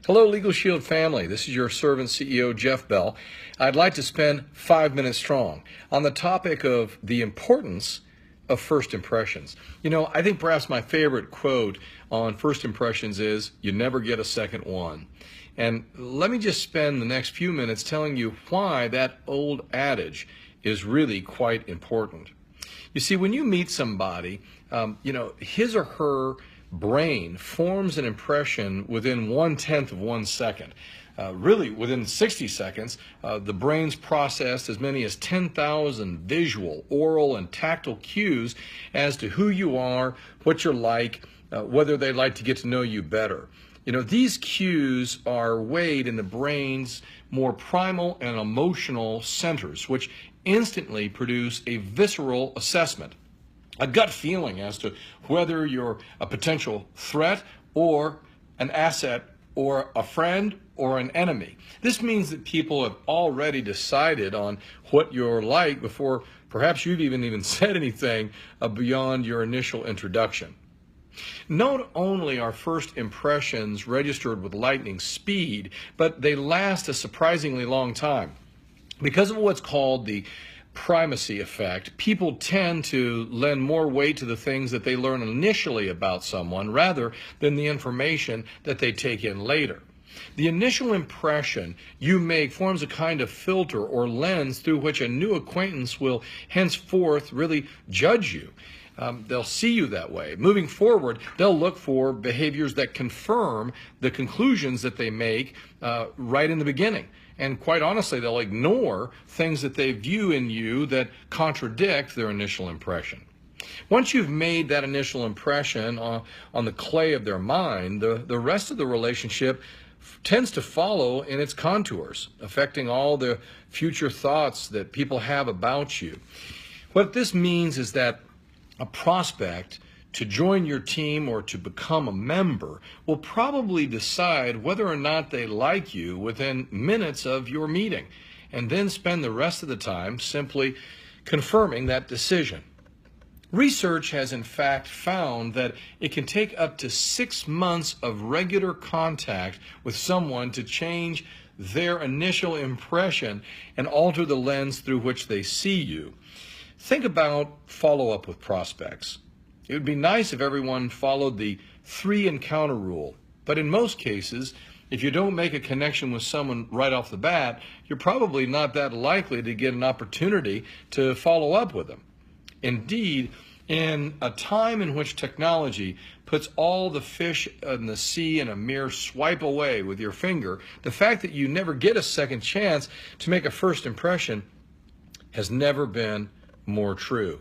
Hello, Legal Shield family. This is your servant CEO, Jeff Bell. I'd like to spend 5 minutes strong on the topic of the importance of first impressions. I think perhaps my favorite quote on first impressions is, "You never get a second one." And let me just spend the next few minutes telling you why that old adage is really quite important. You see, when you meet somebody, his or her brain forms an impression within 1/10 of 1 second. Really, within 60 seconds, the brain's processed as many as 10,000 visual, oral, and tactile cues as to who you are, what you're like, whether they'd like to get to know you better. These cues are weighed in the brain's more primal and emotional centers, which instantly produce a visceral assessment, a gut feeling as to whether you're a potential threat or an asset or a friend or an enemy. This means that people have already decided on what you're like before perhaps you've even said anything beyond your initial introduction. Not only are first impressions registered with lightning speed, but they last a surprisingly long time. Because of what's called the primacy effect, people tend to lend more weight to the things that they learn initially about someone rather than the information that they take in later. The initial impression you make forms a kind of filter or lens through which a new acquaintance will henceforth really judge you. They'll see you that way. Moving forward, they'll look for behaviors that confirm the conclusions that they make right in the beginning. And quite honestly, they'll ignore things that they view in you that contradict their initial impression. Once you've made that initial impression on the clay of their mind, the rest of the relationship tends to follow in its contours, affecting all the future thoughts that people have about you. What this means is that a prospect to join your team or to become a member will probably decide whether or not they like you within minutes of your meeting, and then spend the rest of the time simply confirming that decision. Research has in fact found that it can take up to 6 months of regular contact with someone to change their initial impression and alter the lens through which they see you. Think about follow-up with prospects. It would be nice if everyone followed the 3 encounter rule, but in most cases, if you don't make a connection with someone right off the bat, you're probably not that likely to get an opportunity to follow up with them. Indeed, in a time in which technology puts all the fish in the sea in a mere swipe away with your finger, the fact that you never get a second chance to make a first impression has never been more true.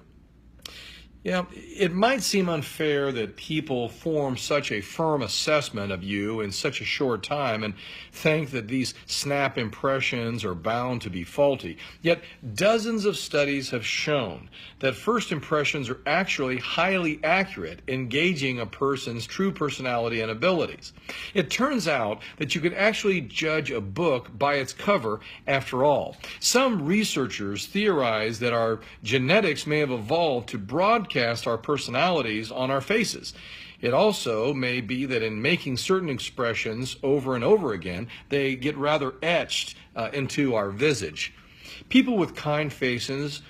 It might seem unfair that people form such a firm assessment of you in such a short time and think that these snap impressions are bound to be faulty. Yet dozens of studies have shown that first impressions are actually highly accurate in gauging a person's true personality and abilities. It turns out that you can actually judge a book by its cover after all. Some researchers theorize that our genetics may have evolved to broadcast our personalities on our faces. It also may be that in making certain expressions over and over again, they get rather etched into our visage. People with kind faces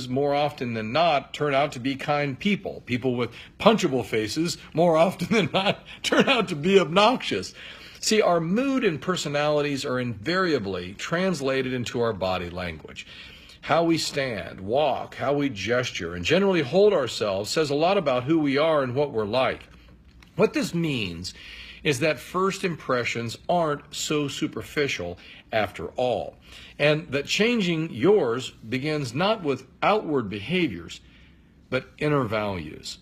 more often than not turn out to be kind people. People with punchable faces more often than not turn out to be obnoxious. See, our mood and personalities are invariably translated into our body language. How we stand, walk, how we gesture, and generally hold ourselves says a lot about who we are and what we're like. What this means is that first impressions aren't so superficial after all, and that changing yours begins not with outward behaviors, but inner values.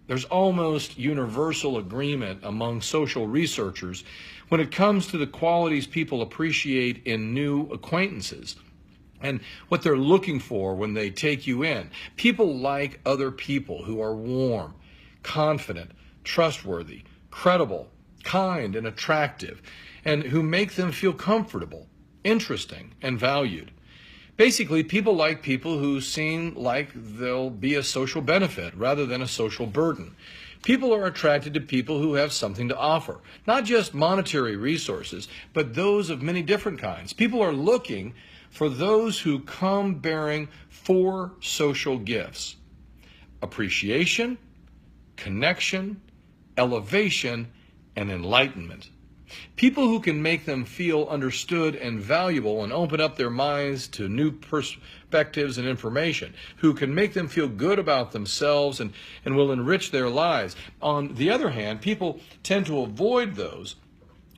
There's almost universal agreement among social researchers when it comes to the qualities people appreciate in new acquaintances and what they're looking for when they take you in. People like other people who are warm, confident, trustworthy, credible, kind, and attractive, and who make them feel comfortable, interesting, and valued. Basically, people like people who seem like they'll be a social benefit rather than a social burden. People are attracted to people who have something to offer, not just monetary resources, but those of many different kinds. People are looking for those who come bearing 4 social gifts: appreciation, connection, elevation, and enlightenment. People who can make them feel understood and valuable and open up their minds to new perspectives and information, who can make them feel good about themselves and will enrich their lives. On the other hand, people tend to avoid those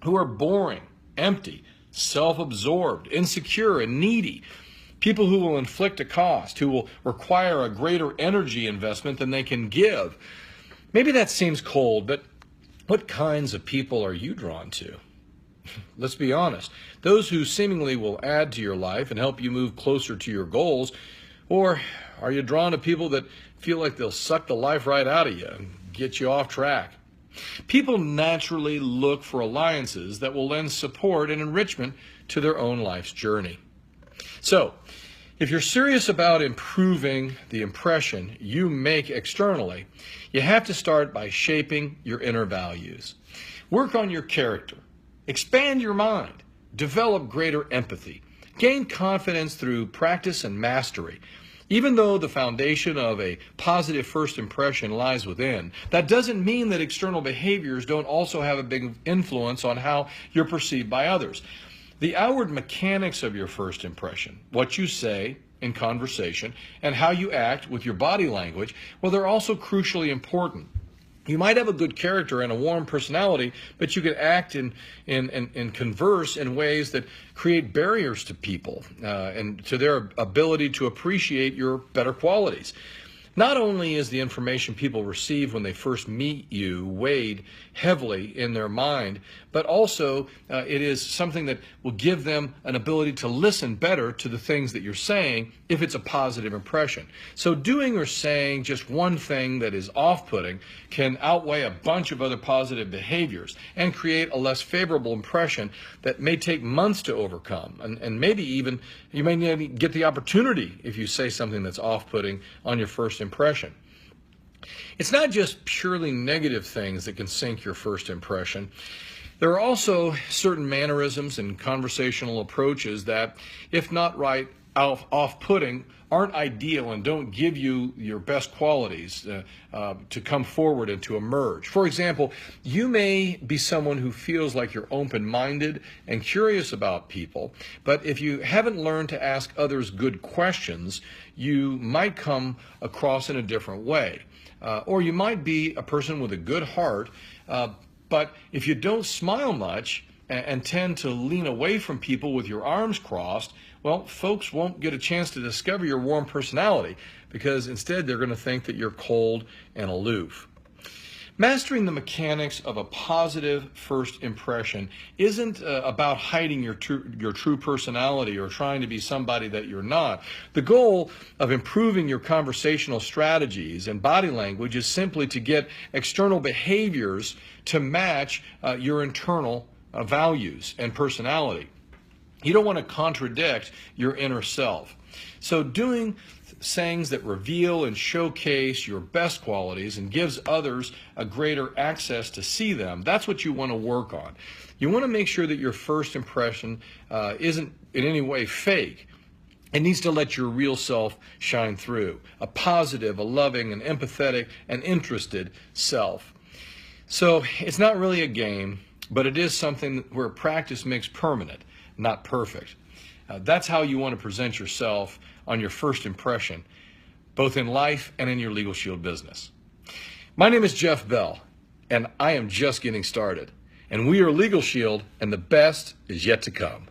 who are boring, empty, self-absorbed, insecure, and needy. People who will inflict a cost, who will require a greater energy investment than they can give. Maybe that seems cold, but what kinds of people are you drawn to? Let's be honest. Those who seemingly will add to your life and help you move closer to your goals, or are you drawn to people that feel like they'll suck the life right out of you and get you off track? People naturally look for alliances that will lend support and enrichment to their own life's journey. So, if you're serious about improving the impression you make externally, you have to start by shaping your inner values. Work on your character. Expand your mind. Develop greater empathy. Gain confidence through practice and mastery. Even though the foundation of a positive first impression lies within, that doesn't mean that external behaviors don't also have a big influence on how you're perceived by others. The outward mechanics of your first impression, what you say in conversation, and how you act with your body language, well, they're also crucially important. You might have a good character and a warm personality, but you could act and converse in ways that create barriers to people and to their ability to appreciate your better qualities. Not only is the information people receive when they first meet you weighed heavily in their mind, but also it is something that will give them an ability to listen better to the things that you're saying if it's a positive impression. So doing or saying just one thing that is off-putting can outweigh a bunch of other positive behaviors and create a less favorable impression that may take months to overcome. And maybe even you may not get the opportunity if you say something that's off-putting on your first impression. It's not just purely negative things that can sink your first impression. There are also certain mannerisms and conversational approaches that, if not right, off-putting, aren't ideal and don't give you your best qualities to come forward and to emerge. For example, you may be someone who feels like you're open-minded and curious about people, but if you haven't learned to ask others good questions, you might come across in a different way. Or you might be a person with a good heart, but if you don't smile much and tend to lean away from people with your arms crossed, well, folks won't get a chance to discover your warm personality because instead they're going to think that you're cold and aloof. Mastering the mechanics of a positive first impression isn't about hiding your true personality or trying to be somebody that you're not. The goal of improving your conversational strategies and body language is simply to get external behaviors to match your internal values and personality. You don't want to contradict your inner self. So doing sayings that reveal and showcase your best qualities and gives others a greater access to see them, that's what you want to work on. You want to make sure that your first impression isn't in any way fake. It needs to let your real self shine through, a positive, a loving, an empathetic, and interested self. So it's not really a game, but it is something where practice makes permanent, not perfect. That's how you want to present yourself on your first impression, both in life and in your Legal Shield business. My name is Jeff Bell, and I am just getting started. And we are Legal Shield, and the best is yet to come.